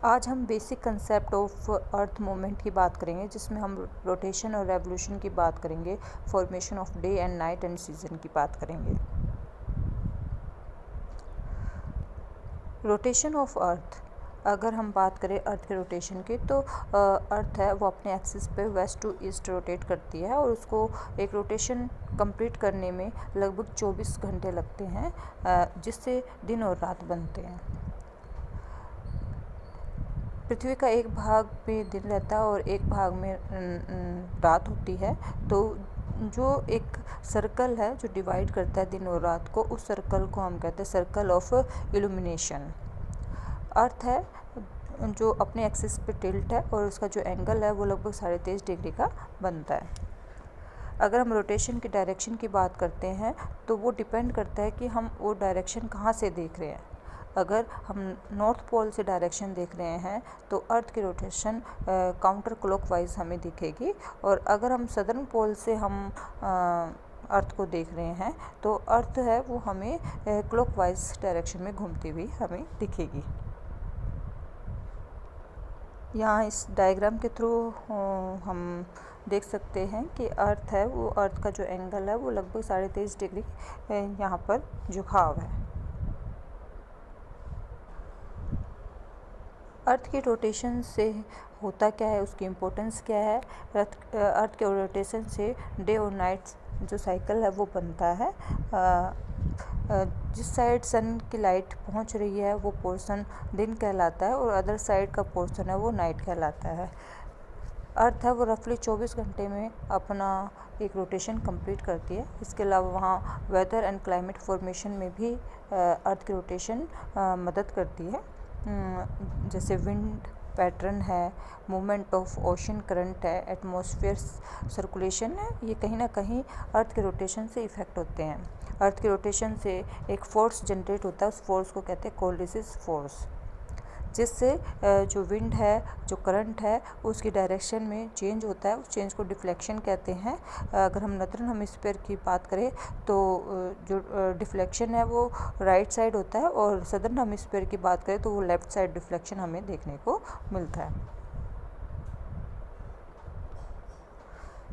आज हम basic concept of earth movement की बात करेंगे, जिसमें हम रोटेशन और रेवोल्यूशन की बात करेंगे, formation of day and night and season की बात करेंगे। रोटेशन ऑफ अर्थ, अगर हम बात करें अर्थ के रोटेशन की, तो अर्थ है वो अपने एक्सिस पे वेस्ट टू ईस्ट रोटेट करती है और उसको एक रोटेशन कंप्लीट करने में लगभग 24 घंटे लगते हैं, जिससे दिन और रात बनते हैं। पृथ्वी का एक भाग में दिन रहता है और एक भाग में रात होती है। तो जो एक सर्कल है जो डिवाइड करता है दिन और रात को, उस सर्कल को हम कहते हैं सर्कल ऑफ इल्यूमिनेशन। अर्थ है जो अपने एक्सिस पे टिल्ट है और उसका जो एंगल है वो लगभग 23.5 डिग्री का बनता है। अगर हम रोटेशन की डायरेक्शन की बात करते हैं तो वो डिपेंड करता है कि हम वो डायरेक्शन कहाँ से देख रहे हैं। अगर हम नॉर्थ पोल से डायरेक्शन देख रहे हैं तो अर्थ की रोटेशन काउंटर क्लॉकवाइज हमें दिखेगी, और अगर हम सदर्न पोल से हम अर्थ को देख रहे हैं तो अर्थ है वो हमें क्लॉकवाइज डायरेक्शन में घूमती हुई हमें दिखेगी। यहाँ इस डायग्राम के थ्रू हम देख सकते हैं कि अर्थ है वो, अर्थ का जो एंगल है वो लगभग 23.5 डिग्री यहाँ पर झुकाव है। अर्थ की रोटेशन से होता क्या है, उसकी इम्पोर्टेंस क्या है। अर्थ के रोटेशन से डे और नाइट जो साइकिल है वो बनता है। जिस साइड सन की लाइट पहुंच रही है वो पोर्शन दिन कहलाता है और अदर साइड का पोर्शन है वो नाइट कहलाता है। अर्थ है वो रफली 24 घंटे में अपना एक रोटेशन कंप्लीट करती है। इसके अलावा वहाँ वेदर एंड क्लाइमेट फॉर्मेशन में भी अर्थ की रोटेशन मदद करती है। जैसे विंड पैटर्न है, मूवमेंट ऑफ ओशन करंट है, एटमॉस्फेयर सर्कुलेशन है, ये कहीं ना कहीं अर्थ के रोटेशन से इफ़ेक्ट होते हैं। अर्थ के रोटेशन से एक फोर्स जनरेट होता है, उस फोर्स को कहते हैं कोलिसिस फोर्स, जिससे जो विंड है, जो करंट है, उसकी डायरेक्शन में चेंज होता है। उस चेंज को डिफ्लेक्शन कहते हैं। अगर हम नॉर्दर्न हेमिस्फीयर की बात करें तो जो डिफ्लेक्शन है वो राइट साइड होता है, और सदर्न हेमिस्फीयर की बात करें तो वो लेफ़्ट साइड डिफ्लेक्शन हमें देखने को मिलता है।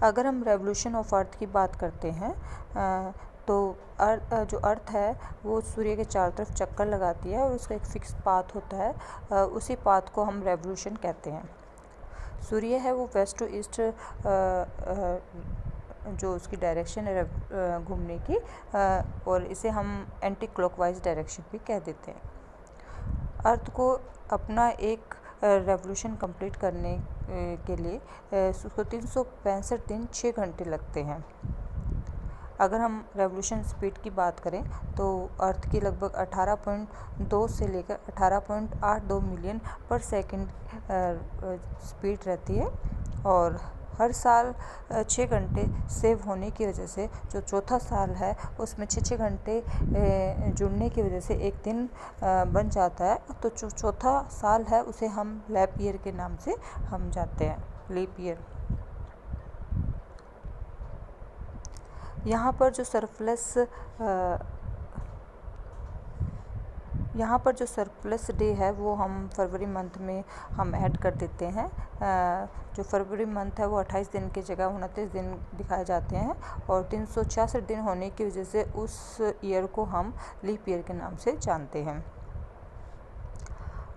अगर हम रेवोल्यूशन ऑफ अर्थ की बात करते हैं तो जो अर्थ है वो सूर्य के चारों तरफ चक्कर लगाती है और उसका एक फिक्स पाथ होता है, उसी पाथ को हम रेवोल्यूशन कहते हैं। सूर्य है वो वेस्ट टू ईस्ट जो उसकी डायरेक्शन है घूमने की, और इसे हम एंटी क्लॉकवाइज डायरेक्शन भी कह देते हैं। अर्थ को अपना एक रेवोल्यूशन कंप्लीट करने के लिए उसको 365 दिन 6 घंटे लगते हैं। अगर हम रेवोल्यूशन स्पीड की बात करें तो अर्थ की लगभग 18.2 से लेकर 18.82 मिलियन पर सेकंड स्पीड रहती है, और हर साल 6 घंटे सेव होने की वजह से जो चौथा साल है उसमें 6 घंटे जुड़ने की वजह से एक दिन बन जाता है। तो जो चौथा साल है उसे हम लैप ईयर के नाम से हम जानते हैं, लीप ईयर। यहाँ पर जो सरप्लस डे है वो हम फरवरी मंथ में हम ऐड कर देते हैं। जो फरवरी मंथ है वो 28 दिन की जगह 29 दिन दिखाए जाते हैं, और 366 दिन होने की वजह से उस ईयर को हम लीप ईयर के नाम से जानते हैं।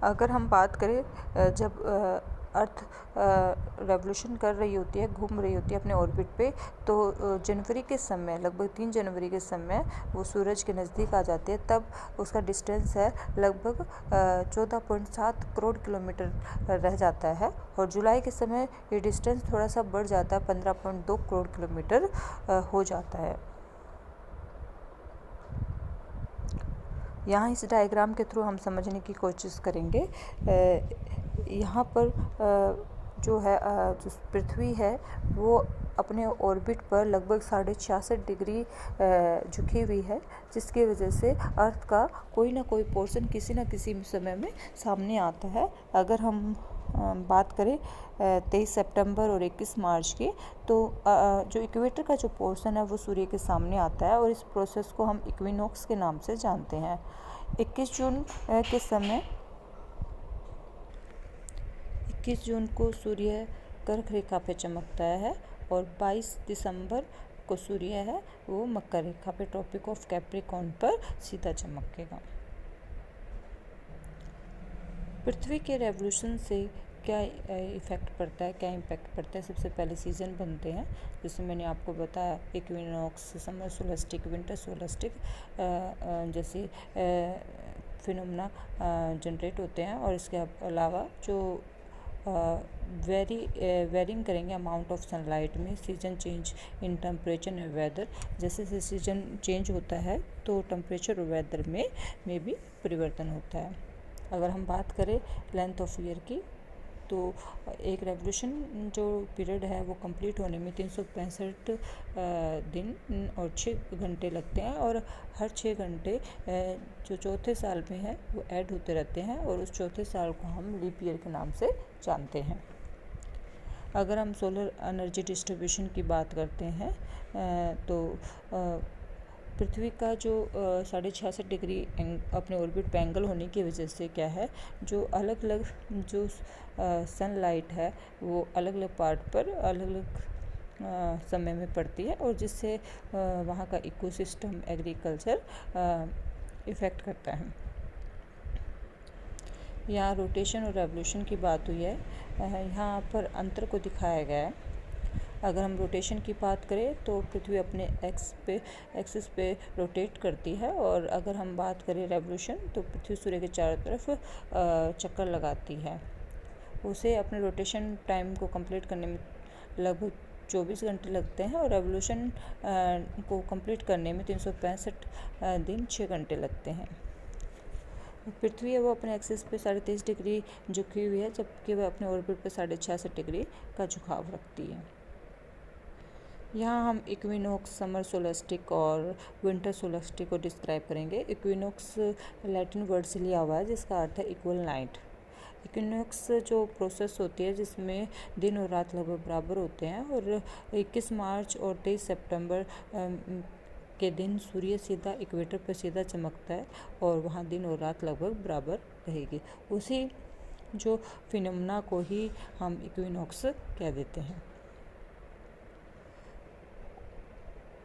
अगर हम बात करें जब अर्थ रेवोल्यूशन कर रही होती है, घूम रही होती है अपने ऑर्बिट पे, तो जनवरी के समय, लगभग 3 जनवरी के समय वो सूरज के नज़दीक आ जाती है। तब उसका डिस्टेंस है लगभग 14.7 करोड़ किलोमीटर रह जाता है, और जुलाई के समय ये डिस्टेंस थोड़ा सा बढ़ जाता है, 15.2 करोड़ किलोमीटर हो जाता है। यहाँ इस डायग्राम के थ्रू हम समझने की कोशिश करेंगे। यहाँ पर जो पृथ्वी है वो अपने ऑर्बिट पर लगभग 66.5 डिग्री झुकी हुई है, जिसकी वजह से अर्थ का कोई ना कोई पोर्शन किसी न किसी समय में सामने आता है। अगर हम बात करें 23 सितंबर और 21 मार्च की, तो जो इक्वेटर का जो पोर्शन है वो सूर्य के सामने आता है, और इस प्रोसेस को हम इक्विनॉक्स के नाम से जानते हैं। 21 जून के समय 21 जून को सूर्य कर्क रेखा पे चमकता है और 22 दिसंबर को सूर्य है वो मकर रेखा पे ट्रॉपिक ऑफ कैप्रिकॉर्न पर सीधा चमकेगा। पृथ्वी के रेवोल्यूशन से क्या इफ़ेक्ट पड़ता है, क्या इम्पैक्ट पड़ता है? सबसे पहले सीज़न बनते हैं, जैसे मैंने आपको बताया इक्विनॉक्स, समर सोलेस्टिक, विंटर सोलेस्टिक जैसे फिनोमेना जनरेट होते हैं। और इसके अलावा जो वेरिंग करेंगे अमाउंट ऑफ सनलाइट में, season change in temperature and weather, जैसे जैसे सीजन चेंज होता है तो टेम्परेचर और वेदर में भी परिवर्तन होता है। अगर हम बात करें लेंथ ऑफ ईयर की, तो एक रेवोल्यूशन जो पीरियड है वो कंप्लीट होने में 365 दिन और 6 घंटे लगते हैं, और हर 6 घंटे जो चौथे साल में है वो ऐड होते रहते हैं, और उस चौथे साल को हम लीप ईयर के नाम से जानते हैं। अगर हम सोलर एनर्जी डिस्ट्रीब्यूशन की बात करते हैं तो पृथ्वी का जो 66.5 डिग्री अपने ऑर्बिट पे एंगल होने की वजह से क्या है, जो अलग अलग जो सनलाइट है वो अलग अलग पार्ट पर अलग अलग समय में पड़ती है, और जिससे वहाँ का इकोसिस्टम, एग्रीकल्चर इफ़ेक्ट करता है। यहाँ रोटेशन और रेवोल्यूशन की बात हुई है, यहाँ पर अंतर को दिखाया गया है। अगर हम रोटेशन की बात करें तो पृथ्वी अपने एक्सिस पे रोटेट करती है, और अगर हम बात करें रेवोल्यूशन तो पृथ्वी सूर्य के चारों तरफ चक्कर लगाती है। उसे अपने रोटेशन टाइम को कंप्लीट करने में लगभग 24 घंटे लगते हैं, और रेवोल्यूशन को कंप्लीट करने में 365 दिन 6 घंटे लगते हैं। पृथ्वी है वो अपने एक्सिस पे 23.5 डिग्री झुकी हुई है, जबकि वह अपने ऑर्बिट पे 66.5 डिग्री का झुकाव रखती है। यहाँ हम इक्विनॉक्स, समर सोलेस्टिक और विंटर सोलेस्टिक को डिस्क्राइब करेंगे। इक्विनॉक्स लैटिन वर्ड से लिया हुआ है जिसका अर्थ है इक्वल नाइट। इक्विनॉक्स जो प्रोसेस होती है जिसमें दिन और रात लगभग बराबर होते हैं, और 21 मार्च और 23 सितंबर के दिन सूर्य सीधा इक्वेटर पर सीधा चमकता है, और वहाँ दिन और रात लगभग बराबर रहेगी। उसी जो फिनोमेना को ही हम इक्विनॉक्स कह देते हैं।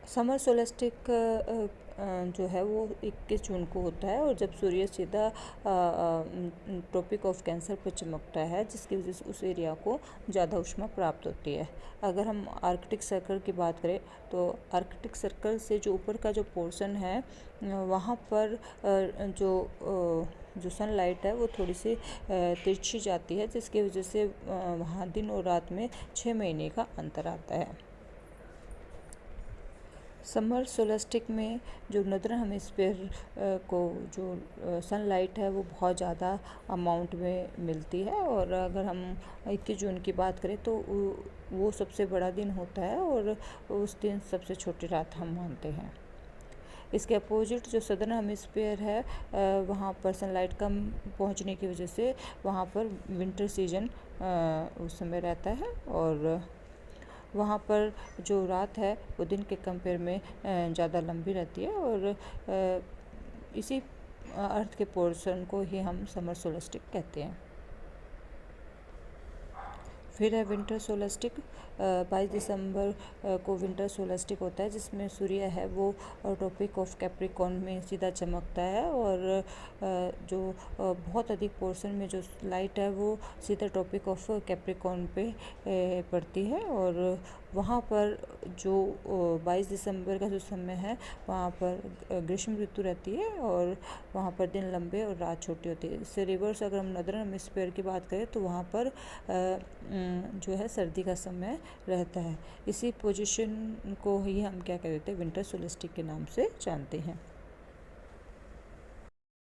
समर सोलेस्टिक जो है वो 21 जून को होता है, और जब सूर्य सीधा ट्रॉपिक ऑफ कैंसर पर चमकता है, जिसकी वजह से उस एरिया को ज़्यादा ऊष्मा प्राप्त होती है। अगर हम आर्कटिक सर्कल की बात करें तो आर्कटिक सर्कल से जो ऊपर का जो पोर्शन है वहाँ पर जो सनलाइट है वो थोड़ी सी तिरछी जाती है, जिसकी वजह से वहाँ दिन और रात में 6 महीने का अंतर आता है। समर सोलेस्टिक में जो नॉर्दर्न हेमिस्फीयर को जो सनलाइट है वो बहुत ज़्यादा अमाउंट में मिलती है, और अगर हम 21 जून की बात करें तो वो सबसे बड़ा दिन होता है, और उस दिन सबसे छोटी रात हम मानते हैं। इसके अपोजिट जो सदर्न हेमिस्फीयर है वहाँ पर सनलाइट कम पहुँचने की वजह से वहाँ पर विंटर सीजन उस समय रहता है, और वहाँ पर जो रात है वो दिन के कंपेयर में ज़्यादा लंबी रहती है, और इसी अर्थ के पोर्शन को ही हम समर सोलेस्टिक कहते हैं। फिर है विंटर सोलेस्टिक। 22 दिसंबर को विंटर सोलेस्टिक होता है, जिसमें सूर्य है वो ट्रॉपिक ऑफ कैप्रिकॉर्न में सीधा चमकता है, और जो बहुत अधिक पोर्शन में जो लाइट है वो सीधा ट्रॉपिक ऑफ कैप्रिकॉर्न पे पड़ती है, और वहाँ पर जो 22 दिसंबर का जो समय है वहाँ पर ग्रीष्म ऋतु रहती है, और वहाँ पर दिन लंबे और रात छोटी होती है। इससे रिवर्स अगर हम नॉर्दर्न हेमिस्फीयर की बात करें तो वहाँ पर जो है सर्दी का समय रहता है। इसी पोजीशन को ही हम क्या कहते हैं, विंटर सोलेस्टिक के नाम से जानते हैं।